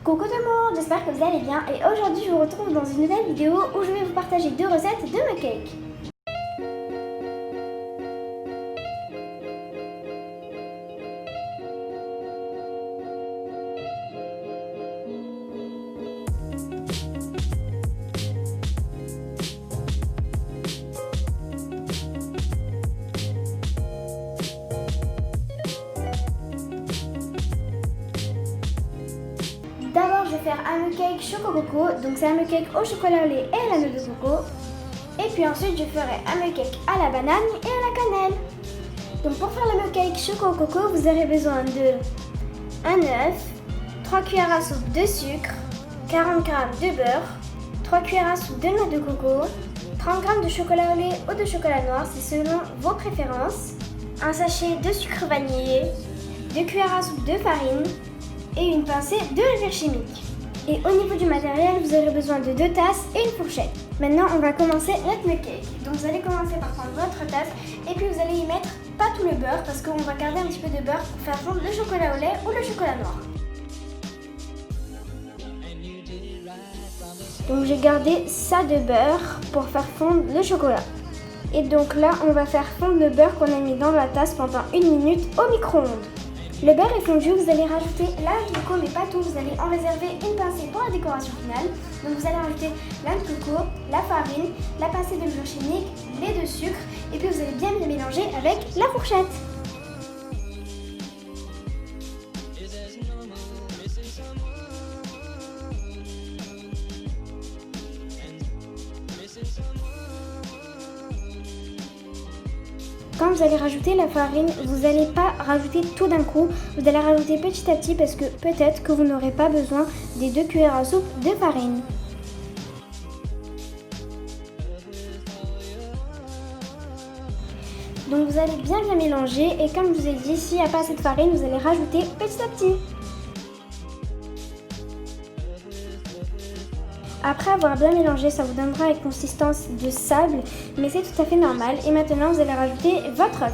Coucou tout le monde, j'espère que vous allez bien et aujourd'hui je vous retrouve dans une nouvelle vidéo où je vais vous partager 2 recettes de mug cake. D'abord je vais faire un mug cake choco coco, donc c'est un mug cake au chocolat au lait et à la noix de coco. Et puis ensuite je ferai un mug cake à la banane et à la cannelle. Donc pour faire le mug cake choco coco, vous aurez besoin de un œuf, 3 cuillères à soupe de sucre, 40 g de beurre, 3 cuillères à soupe de noix de coco, 30 g de chocolat au lait ou de chocolat noir, c'est selon vos préférences, un sachet de sucre vanillé, 2 cuillères à soupe de farine et une pincée de levure chimique. Et au niveau du matériel, vous aurez besoin de 2 tasses et une fourchette. Maintenant, on va commencer notre mug cake. Donc vous allez commencer par prendre votre tasse et puis vous allez y mettre pas tout le beurre parce qu'on va garder un petit peu de beurre pour faire fondre le chocolat au lait ou le chocolat noir. Donc j'ai gardé ça de beurre pour faire fondre le chocolat. Et donc là, on va faire fondre le beurre qu'on a mis dans la tasse pendant 1 minute au micro-ondes. Le beurre est fondu, vous allez rajouter la noix de coco, mais pas tout, vous allez en réserver une pincée pour la décoration finale. Donc vous allez rajouter la noix de coco, la farine, la pincée de levure chimique, les 2 sucres, et puis vous allez bien mélanger avec la fourchette. Quand vous allez rajouter la farine, vous n'allez pas rajouter tout d'un coup, vous allez rajouter petit à petit parce que peut-être que vous n'aurez pas besoin des 2 cuillères à soupe de farine. Donc vous allez bien mélanger et comme je vous ai dit, s'il n'y a pas assez de farine, vous allez rajouter petit à petit. Après avoir bien mélangé, ça vous donnera une consistance de sable, mais c'est tout à fait normal. Et maintenant, vous allez rajouter votre œuf.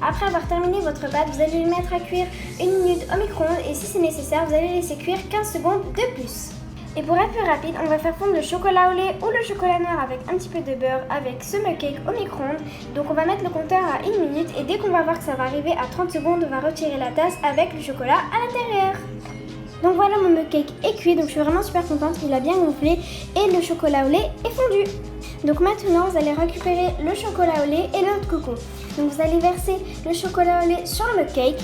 Après avoir terminé votre pâte, vous allez le mettre à cuire 1 minute au micro-ondes et si c'est nécessaire, vous allez laisser cuire 15 secondes de plus. Et pour être plus rapide, on va faire fondre le chocolat au lait ou le chocolat noir avec un petit peu de beurre avec ce mug cake au micro-ondes. Donc on va mettre le compteur à 1 minute et dès qu'on va voir que ça va arriver à 30 secondes, on va retirer la tasse avec le chocolat à l'intérieur. Donc voilà, mon mug cake est cuit, donc je suis vraiment super contente, il a bien gonflé et le chocolat au lait est fondu. Donc maintenant, vous allez récupérer le chocolat au lait et le noix de coco. Donc vous allez verser le chocolat au lait sur le mug cake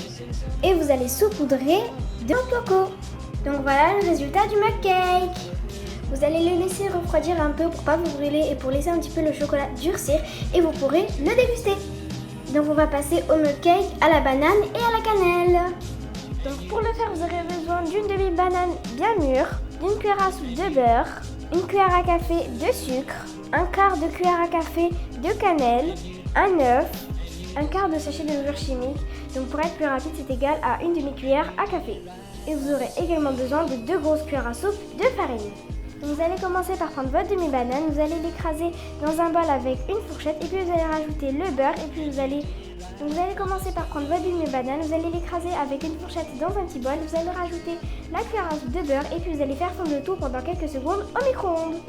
et vous allez saupoudrer de noix de coco. Donc voilà le résultat du mug cake. Vous allez le laisser refroidir un peu pour pas vous brûler et pour laisser un petit peu le chocolat durcir et vous pourrez le déguster. Donc on va passer au mug cake à la banane et à la cannelle. Donc pour le faire, vous aurez besoin d'une demi-banane bien mûre, d'une cuillère à soupe de beurre, une cuillère à café de sucre, un quart de cuillère à café de cannelle, un œuf, un quart de sachet de levure chimique. Donc pour être plus rapide, c'est égal à une demi-cuillère à café. Et vous aurez également besoin de 2 grosses cuillères à soupe de farine. Donc vous allez commencer par prendre votre demi-banane, vous allez l'écraser dans un bol avec une fourchette et puis vous allez rajouter le beurre et puis vous allez commencer par prendre votre demi-banane, vous allez l'écraser avec une fourchette dans un petit bol, vous allez rajouter la cuillère à soupe de beurre et puis vous allez faire fondre le tout pendant quelques secondes au micro-ondes.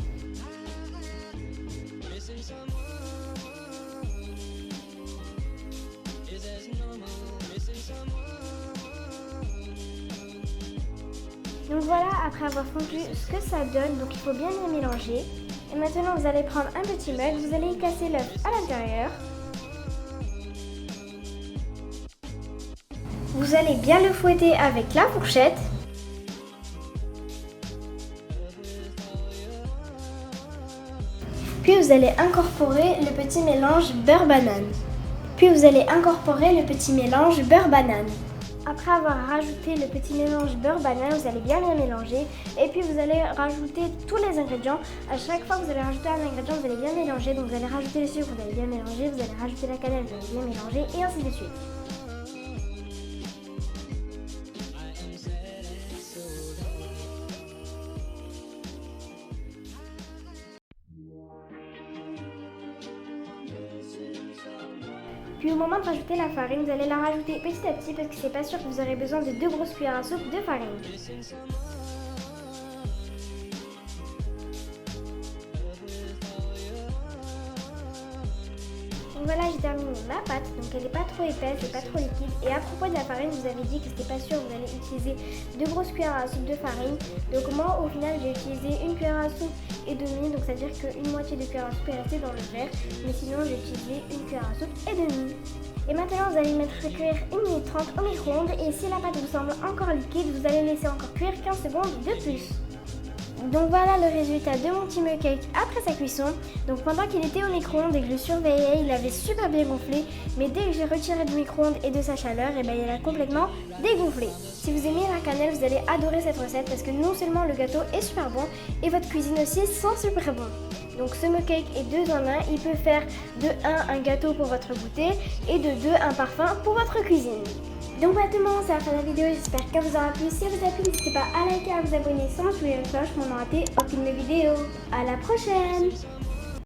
Donc voilà, après avoir fondu ce que ça donne, donc il faut bien les mélanger. Et maintenant vous allez prendre un petit mug, vous allez y casser l'œuf à l'intérieur. Vous allez bien le fouetter avec la fourchette. Puis vous allez incorporer le petit mélange beurre-banane. Puis vous allez incorporer le petit mélange beurre-banane. Après avoir rajouté le petit mélange beurre-banane, vous allez bien les mélanger et puis vous allez rajouter tous les ingrédients. À chaque fois que vous allez rajouter un ingrédient, vous allez bien mélanger. Donc vous allez rajouter le sucre, vous allez bien mélanger, vous allez rajouter la cannelle, vous allez bien mélanger et ainsi de suite. Puis au moment de rajouter la farine, vous allez la rajouter petit à petit parce que c'est pas sûr que vous aurez besoin de 2 grosses cuillères à soupe de farine. Donc voilà, j'ai terminé ma pâte, donc elle n'est pas trop épaisse et pas trop liquide. Et à propos de la farine, vous avez dit que c'était pas sûr, vous allez utiliser 2 grosses cuillères à soupe de farine. Donc moi, au final, j'ai utilisé 1 cuillère à soupe et demi, donc c'est-à-dire qu'une moitié de cuillère à soupe est restée dans le verre. Mais sinon, j'ai utilisé 1 cuillère à soupe et demi. Et maintenant, vous allez mettre à cuire 1 minute 30 au micro-ondes. Et si la pâte vous semble encore liquide, vous allez laisser encore cuire 15 secondes de plus. Donc voilà le résultat de mon Timmy Cake après sa cuisson. Donc pendant qu'il était au micro-ondes et que je le surveillais, il avait super bien gonflé. Mais dès que j'ai retiré du micro-ondes et de sa chaleur, et il a complètement dégonflé. Si vous aimez la cannelle, vous allez adorer cette recette parce que non seulement le gâteau est super bon, et votre cuisine aussi sent super bon. Donc ce mug cake est 2 en 1, il peut faire de 1 un gâteau pour votre goûter et de 2 un parfum pour votre cuisine. Donc voilà tout le monde, c'est la fin de la vidéo, j'espère qu'elle vous aura plu. Si elle vous a plu, n'hésitez pas à liker, à vous abonner sans toucher la cloche pour ne rater aucune vidéo. À la prochaine!